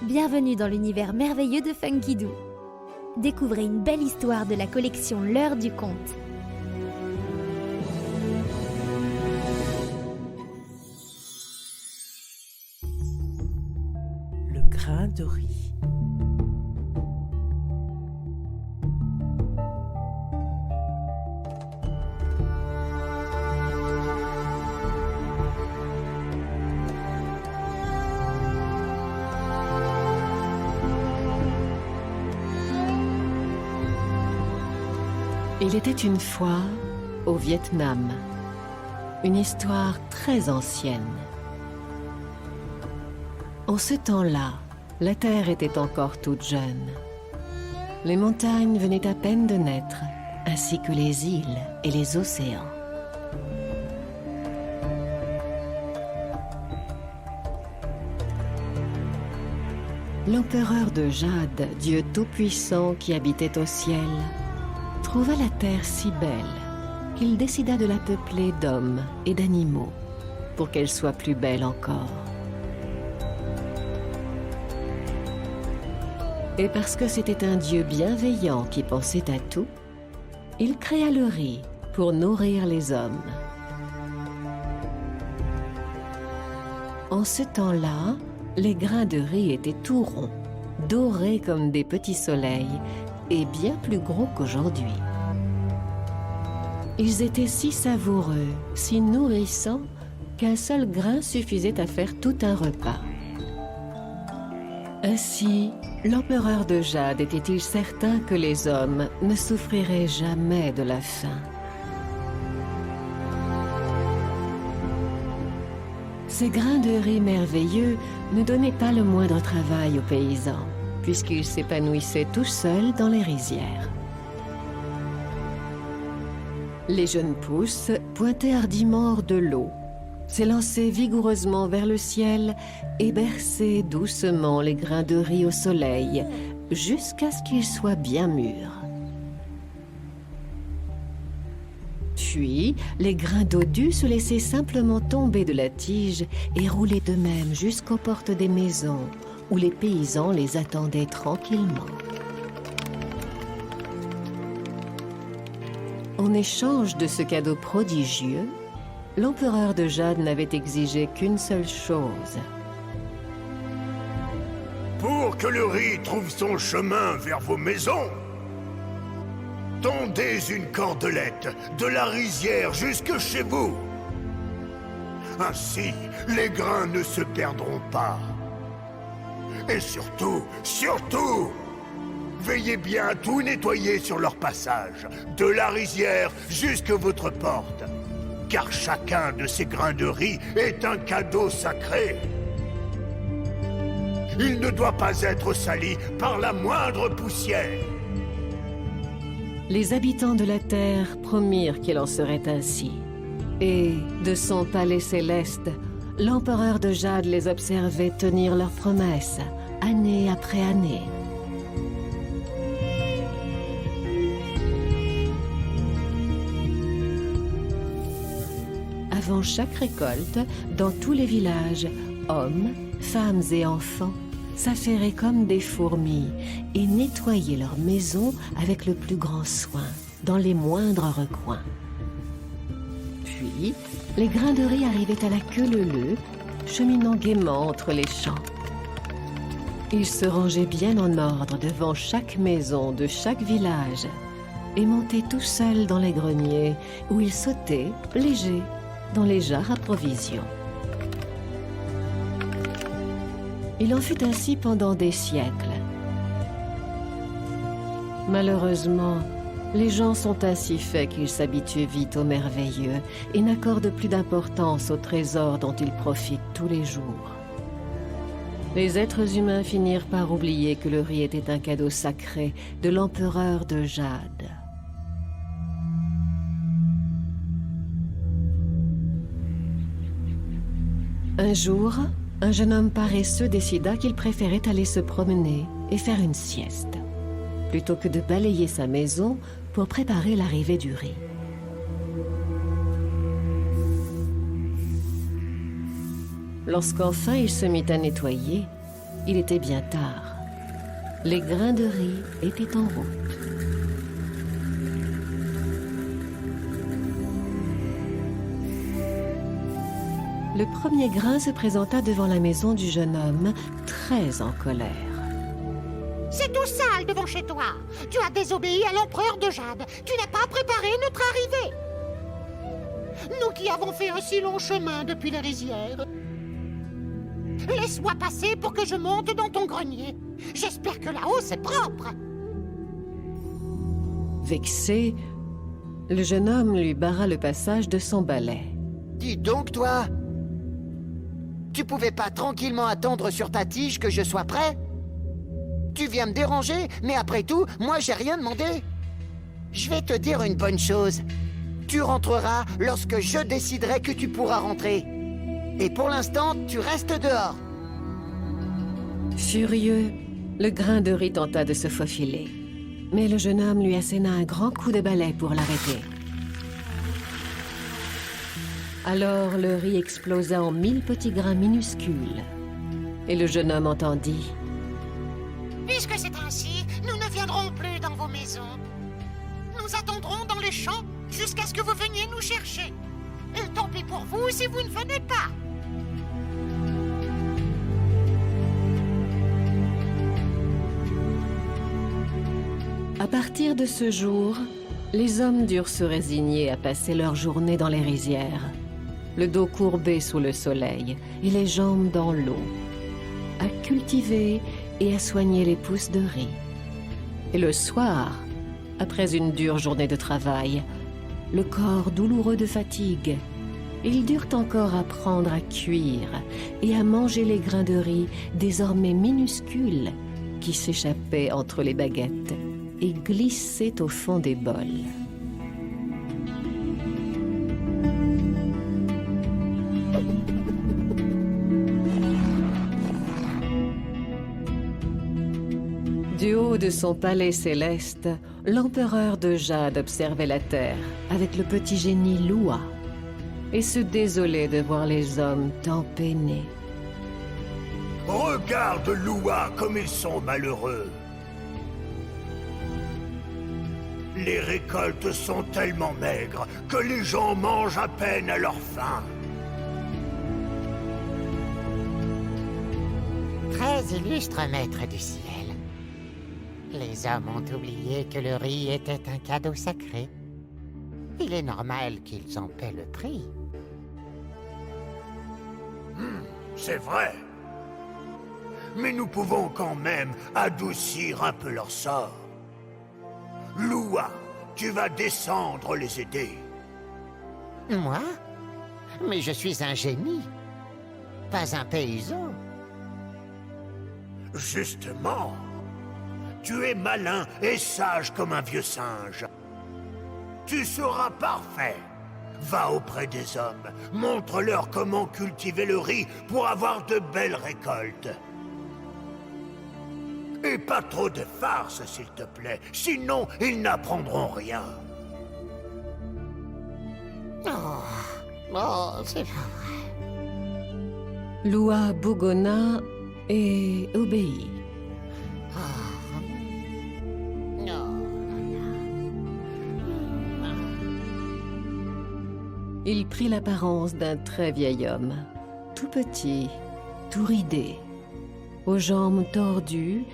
Bienvenue dans l'univers merveilleux de Funky Doo. Découvrez une belle histoire de la collection L'Heure du Conte. Le grain de riz. Il était une fois au Vietnam, une histoire très ancienne. En ce temps-là, la terre était encore toute jeune. Les montagnes venaient à peine de naître, ainsi que les îles et les océans. L'empereur de Jade, dieu tout-puissant qui habitait au ciel, trouva la terre si belle qu'il décida de la peupler d'hommes et d'animaux pour qu'elle soit plus belle encore. Et parce que c'était un dieu bienveillant qui pensait à tout, il créa le riz pour nourrir les hommes. En ce temps-là, les grains de riz étaient tout ronds, dorés comme des petits soleils et bien plus gros qu'aujourd'hui. Ils étaient si savoureux, si nourrissants, qu'un seul grain suffisait à faire tout un repas. Ainsi, l'empereur de Jade était-il certain que les hommes ne souffriraient jamais de la faim. Ces grains de riz merveilleux ne donnaient pas le moindre travail aux paysans, puisqu'ils s'épanouissaient tout seuls dans les rizières. Les jeunes pousses pointaient hardiment hors de l'eau, s'élançaient vigoureusement vers le ciel et berçaient doucement les grains de riz au soleil, jusqu'à ce qu'ils soient bien mûrs. Puis, les grains dodus se laissaient simplement tomber de la tige et roulaient d'eux-mêmes jusqu'aux portes des maisons, où les paysans les attendaient tranquillement. En échange de ce cadeau prodigieux, l'empereur de Jade n'avait exigé qu'une seule chose. Pour que le riz trouve son chemin vers vos maisons, tondez une cordelette de la rizière jusque chez vous. Ainsi, les grains ne se perdront pas. Et surtout, veillez bien à tout nettoyer sur leur passage, de la rizière jusque votre porte, car chacun de ces grains de riz est un cadeau sacré. Il ne doit pas être sali par la moindre poussière. Les habitants de la terre promirent qu'il en serait ainsi. Et, de son palais céleste, l'empereur de Jade les observait tenir leurs promesses, année après année. Avant chaque récolte, dans tous les villages, hommes, femmes et enfants s'affairaient comme des fourmis et nettoyaient leurs maisons avec le plus grand soin, dans les moindres recoins. Puis, les grains de riz arrivaient à la queue leu-leu, cheminant gaiement entre les champs. Ils se rangeaient bien en ordre devant chaque maison de chaque village et montaient tout seuls dans les greniers où ils sautaient, légers, dans les jarres à provisions. Il en fut ainsi pendant des siècles. Malheureusement, les gens sont ainsi faits qu'ils s'habituent vite au merveilleux et n'accordent plus d'importance aux trésors dont ils profitent tous les jours. Les êtres humains finirent par oublier que le riz était un cadeau sacré de l'empereur de Jade. Un jour, un jeune homme paresseux décida qu'il préférait aller se promener et faire une sieste, plutôt que de balayer sa maison pour préparer l'arrivée du riz. Lorsqu'enfin il se mit à nettoyer, Il était bien tard. Les grains de riz étaient en route. Le premier grain se présenta devant la maison du jeune homme, très en colère. C'est tout sale devant chez toi. Tu as désobéi à l'empereur de Jade. Tu n'as pas préparé notre arrivée. Nous qui avons fait un si long chemin depuis les rizières. Laisse-moi passer pour que je monte dans ton grenier. J'espère que là-haut c'est propre. Vexé, le jeune homme lui barra le passage de son balai. Dis donc, toi, tu pouvais pas tranquillement attendre sur ta tige que je sois prêt? Tu viens me déranger, mais après tout, moi j'ai rien demandé. Je vais te dire une bonne chose. Tu rentreras lorsque je déciderai que tu pourras rentrer. Et pour l'instant, tu restes dehors. Furieux, le grain de riz tenta de se faufiler. Mais le jeune homme lui asséna un grand coup de balai pour l'arrêter. Alors le riz explosa en 1000 petits grains minuscules. Et le jeune homme entendit: Puisque c'est ainsi, nous ne viendrons plus dans vos maisons. Nous attendrons dans les champs jusqu'à ce que vous veniez nous chercher. Et tant pis pour vous si vous ne venez pas. À partir de ce jour, les hommes durent se résigner à passer leur journée dans les rizières, le dos courbé sous le soleil et les jambes dans l'eau, à cultiver et à soigner les pousses de riz. Et le soir, après une dure journée de travail, le corps douloureux de fatigue, ils durent encore apprendre à cuire et à manger les grains de riz désormais minuscules qui s'échappaient entre les baguettes et glissaient au fond des bols. Du haut de son palais céleste, l'empereur de Jade observait la terre avec le petit génie Lua et se désolait de voir les hommes tant peinés. Regarde Lua comme ils sont malheureux. Les récoltes sont tellement maigres que les gens mangent à peine à leur faim. Très illustre maître du ciel. Les hommes ont oublié que le riz était un cadeau sacré. Il est normal qu'ils en paient le prix. C'est vrai. Mais nous pouvons quand même adoucir un peu leur sort. Lua, tu vas descendre les aider. Moi? Mais je suis un génie, pas un paysan. Justement, tu es malin et sage comme un vieux singe. Tu seras parfait. Va auprès des hommes, montre-leur comment cultiver le riz pour avoir de belles récoltes. Et pas trop de farce, s'il te plaît, sinon ils n'apprendront rien. Oh, c'est pas vrai. Lua bougonna et obéit. Il prit l'apparence d'un très vieil homme, tout petit, tout ridé, aux jambes tordues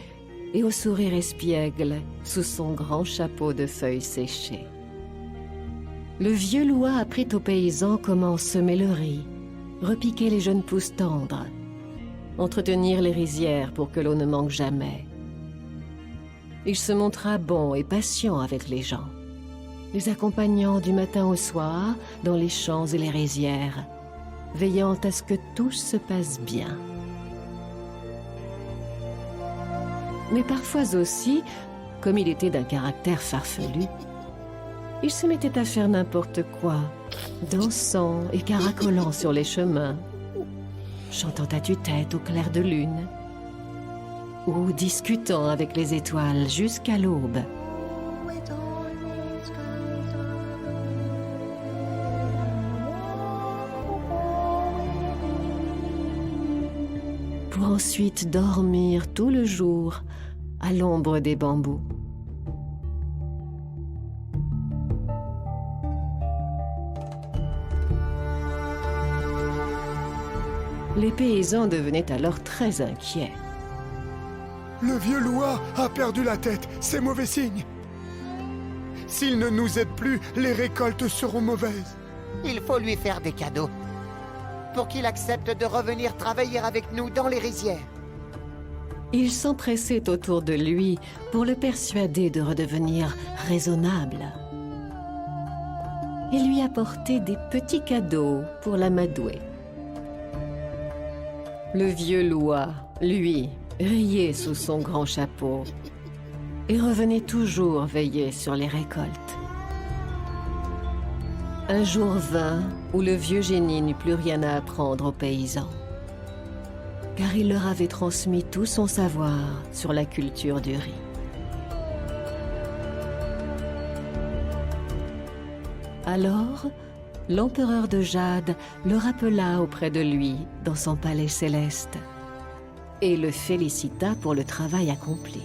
et au sourire espiègle sous son grand chapeau de feuilles séchées. Le vieux Lua apprit aux paysans comment semer le riz, repiquer les jeunes pousses tendres, entretenir les rizières pour que l'eau ne manque jamais. Il se montra bon et patient avec les gens, les accompagnant du matin au soir dans les champs et les rizières, veillant à ce que tout se passe bien. Mais parfois aussi, comme il était d'un caractère farfelu, il se mettait à faire n'importe quoi, dansant et caracolant sur les chemins, chantant à tue-tête au clair de lune, ou discutant avec les étoiles jusqu'à l'aube. Pour ensuite dormir tout le jour à l'ombre des bambous. Les paysans devenaient alors très inquiets. Le vieux Loa a perdu la tête, c'est mauvais signe. S'il ne nous aide plus, les récoltes seront mauvaises. Il faut lui faire des cadeaux. Pour qu'il accepte de revenir travailler avec nous dans les rizières. Ils s'empressaient autour de lui pour le persuader de redevenir raisonnable. Ils lui apportaient des petits cadeaux pour l'amadouer. Le vieux Loa, lui, riait sous son grand chapeau et revenait toujours veiller sur les récoltes. Un jour vint où le vieux génie n'eut plus rien à apprendre aux paysans, car il leur avait transmis tout son savoir sur la culture du riz. Alors, l'empereur de Jade le rappela auprès de lui dans son palais céleste et le félicita pour le travail accompli.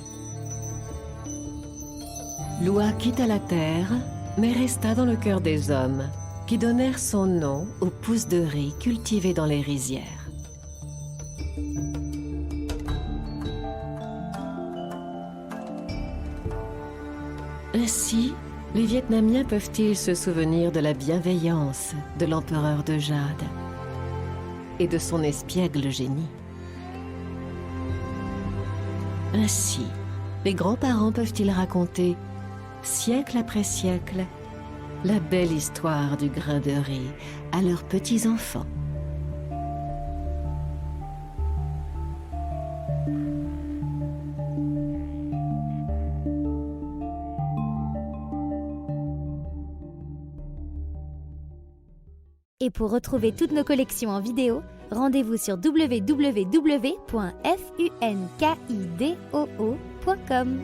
Loa quitta la terre, mais resta dans le cœur des hommes, qui donnèrent son nom aux pousses de riz cultivées dans les rizières. Ainsi, les Vietnamiens peuvent-ils se souvenir de la bienveillance de l'empereur de Jade et de son espiègle génie. Ainsi, les grands-parents peuvent-ils raconter, siècle après siècle, la belle histoire du grain de riz à leurs petits-enfants. Et pour retrouver toutes nos collections en vidéo, rendez-vous sur www.funkidoo.com.